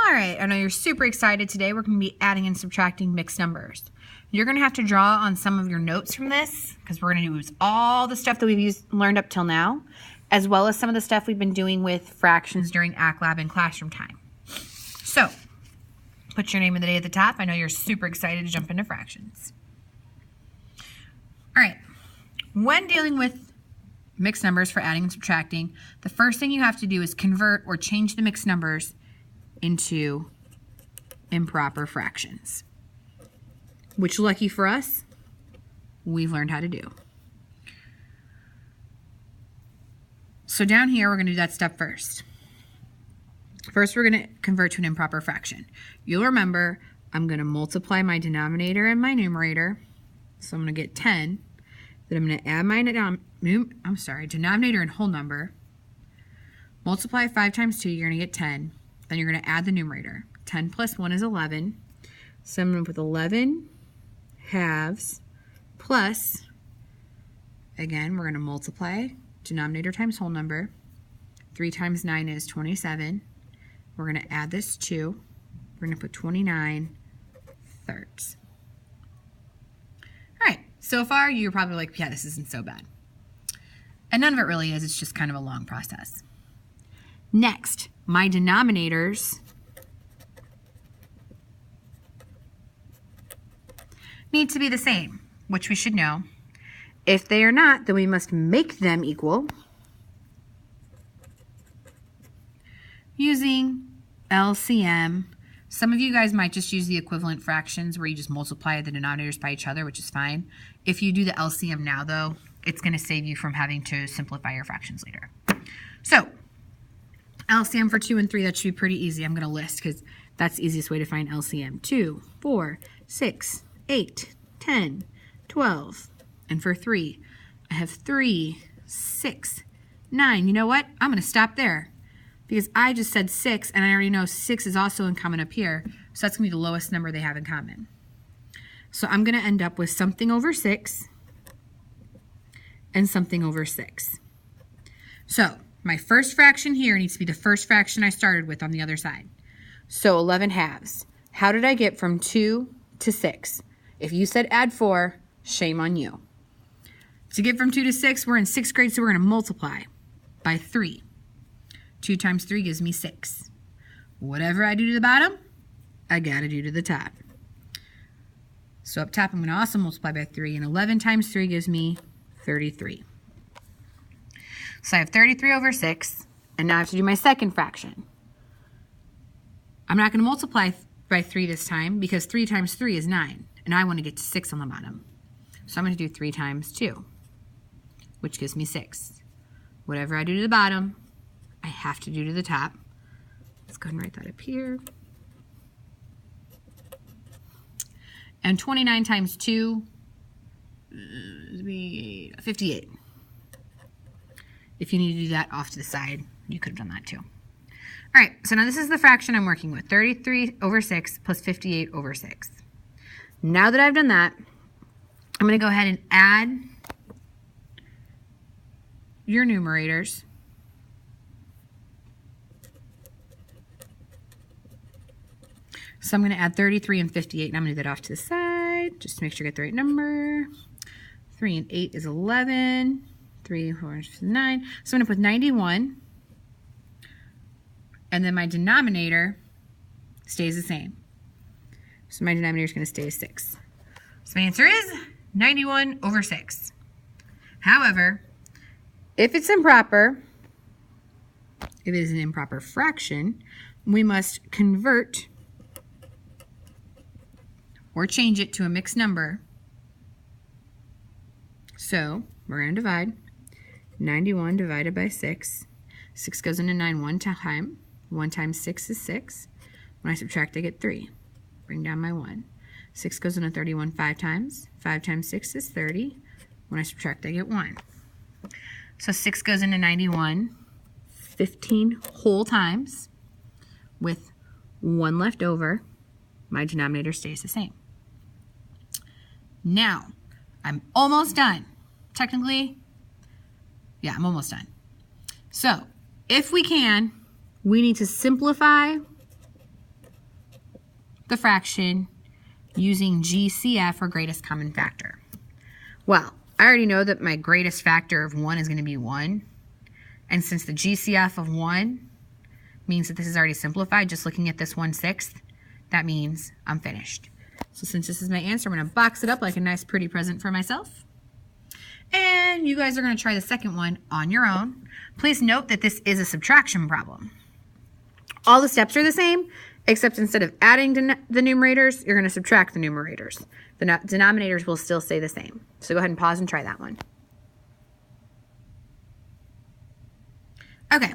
All right, I know you're super excited today. We're going to be adding and subtracting mixed numbers. You're going to have to draw on some of your notes from this because we're going to use all the stuff that we've learned up till now, as well as some of the stuff we've been doing with fractions during ACT Lab and classroom time. So, put your name of the day at the top. I know you're super excited to jump into fractions. All right, when dealing with mixed numbers for adding and subtracting, the first thing you have to do is convert or change the mixed numbers into improper fractions, which, lucky for us, we've learned how to do. So down here, we're going to do that step first. First, we're going to convert to an improper fraction. You'll remember I'm going to multiply my denominator and my numerator. So I'm going to get 10. Then I'm going to add my denominator and whole number. Multiply 5 times 2, you're going to get 10. Then you're going to add the numerator. 10 plus 1 is 11. So I'm going to put 11 halves plus, again, we're going to multiply denominator times whole number. 3 times 9 is 27. We're going to add this 2. We're going to put 29 thirds. All right, so far you're probably like, yeah, this isn't so bad. And none of it really is. It's just kind of a long process. Next, my denominators need to be the same, which we should know. If they are not, then we must make them equal using LCM. Some of you guys might just use the equivalent fractions where you just multiply the denominators by each other, which is fine. If you do the LCM now, though, it's going to save you from having to simplify your fractions later. So, LCM for 2 and 3, that should be pretty easy. I'm going to list because that's the easiest way to find LCM. 2, 4, 6, 8, 10, 12. And for 3, I have 3, 6, 9. You know what? I'm going to stop there because I just said 6, and I already know 6 is also in common up here. So that's going to be the lowest number they have in common. So I'm going to end up with something over 6 and something over 6. So my first fraction here needs to be the first fraction I started with on the other side. So 11 halves. How did I get from 2 to 6? If you said add 4, shame on you. To get from 2 to 6, we're in 6th grade, so we're going to multiply by 3. 2 times 3 gives me 6. Whatever I do to the bottom, I got to do to the top. So up top, I'm going to also multiply by 3, and 11 times 3 gives me 33. So I have 33 over 6, and now I have to do my second fraction. I'm not going to multiply by 3 this time because 3 times 3 is 9, and I want to get to 6 on the bottom. So I'm going to do 3 times 2, which gives me 6. Whatever I do to the bottom, I have to do to the top. Let's go ahead and write that up here. And 29 times 2 would be 58. If you need to do that off to the side, you could have done that too. All right, so now this is the fraction I'm working with, 33 over 6 plus 58 over 6. Now that I've done that, I'm going to go ahead and add your numerators. So I'm going to add 33 and 58, and I'm going to do that off to the side, just to make sure I get the right number. 3 and 8 is 11. 3, 4, 9. So I'm going to put 91. And then my denominator stays the same. So my denominator is going to stay as 6. So my answer is 91 over 6. However, if it's improper, if it is an improper fraction, we must convert or change it to a mixed number. So we're going to divide. 91 divided by 6. 6 goes into 9 one time. 1 times 6 is 6. When I subtract, I get 3. Bring down my 1. 6 goes into 31 5 times. 5 times 6 is 30. When I subtract, I get 1. So 6 goes into 91 15 whole times with 1 left over. My denominator stays the same. Now, I'm almost done. Technically, yeah, I'm almost done. So, if we can, we need to simplify the fraction using GCF, or greatest common factor. Well, I already know that my greatest factor of 1 is going to be 1. And since the GCF of 1 means that this is already simplified, just looking at this 1/6, that means I'm finished. So since this is my answer, I'm going to box it up like a nice pretty present for myself. And you guys are going to try the second one on your own. Please note that this is a subtraction problem. All the steps are the same, except instead of adding the numerators, you're going to subtract the numerators. The denominators will still stay the same. So go ahead and pause and try that one. Okay,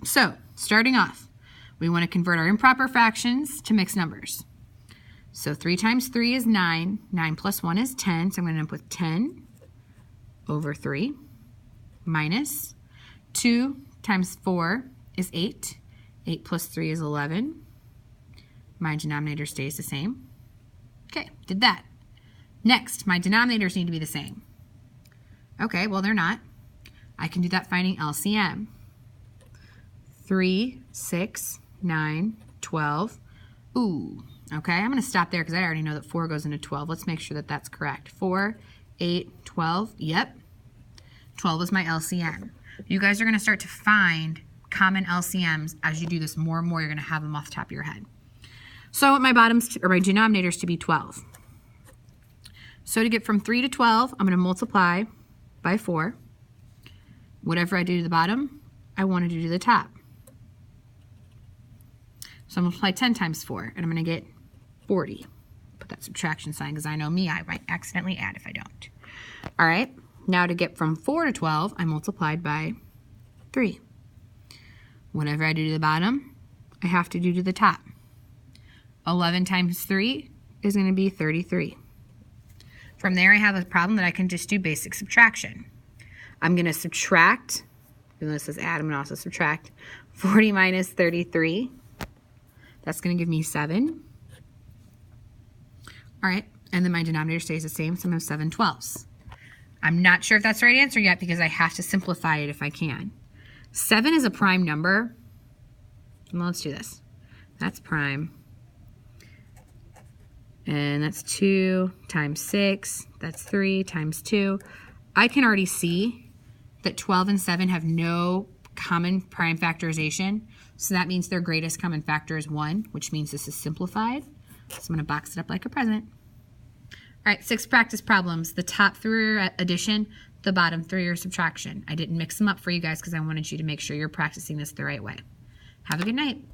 so starting off, we want to convert our improper fractions to mixed numbers. So 3 times 3 is 9. 9 plus 1 is 10. So I'm going to end up with 10 over 3 minus 2 times 4 is 8. 8 plus 3 is 11. My denominator stays the same. Okay, did that. Next, my denominators need to be the same. Okay, well, they're not. I can do that finding LCM. 3, 6, 9, 12. Ooh, okay, I'm going to stop there because I already know that 4 goes into 12. Let's make sure that that's correct. 4, 8, 12. Yep. 12 is my LCM. You guys are going to start to find common LCMs as you do this more and more. You're going to have them off the top of your head. So I want my bottoms or my denominators to be 12. So to get from 3 to 12, I'm going to multiply by 4. Whatever I do to the bottom, I want to do to the top. So I'm going to multiply 10 times 4, and I'm going to get 40. Put that subtraction sign because I know me, I might accidentally add if I don't. All right, now to get from 4 to 12, I multiplied by 3. Whatever I do to the bottom, I have to do to the top. 11 times 3 is going to be 33. From there, I have a problem that I can just do basic subtraction. I'm going to subtract, even though it says add, I'm going to also subtract 40 minus 33. That's going to give me 7. All right, and then my denominator stays the same, so I'm going to have 7 twelfths. I'm not sure if that's the right answer yet because I have to simplify it if I can. 7 is a prime number. Well, let's do this. That's prime. And that's 2 times 6. That's 3 times 2. I can already see that 12 and 7 have no common prime factorization. So that means their greatest common factor is 1, which means this is simplified. So I'm going to box it up like a present. All right, 6 practice problems. The top 3 are addition, the bottom 3 are subtraction. I didn't mix them up for you guys because I wanted you to make sure you're practicing this the right way. Have a good night.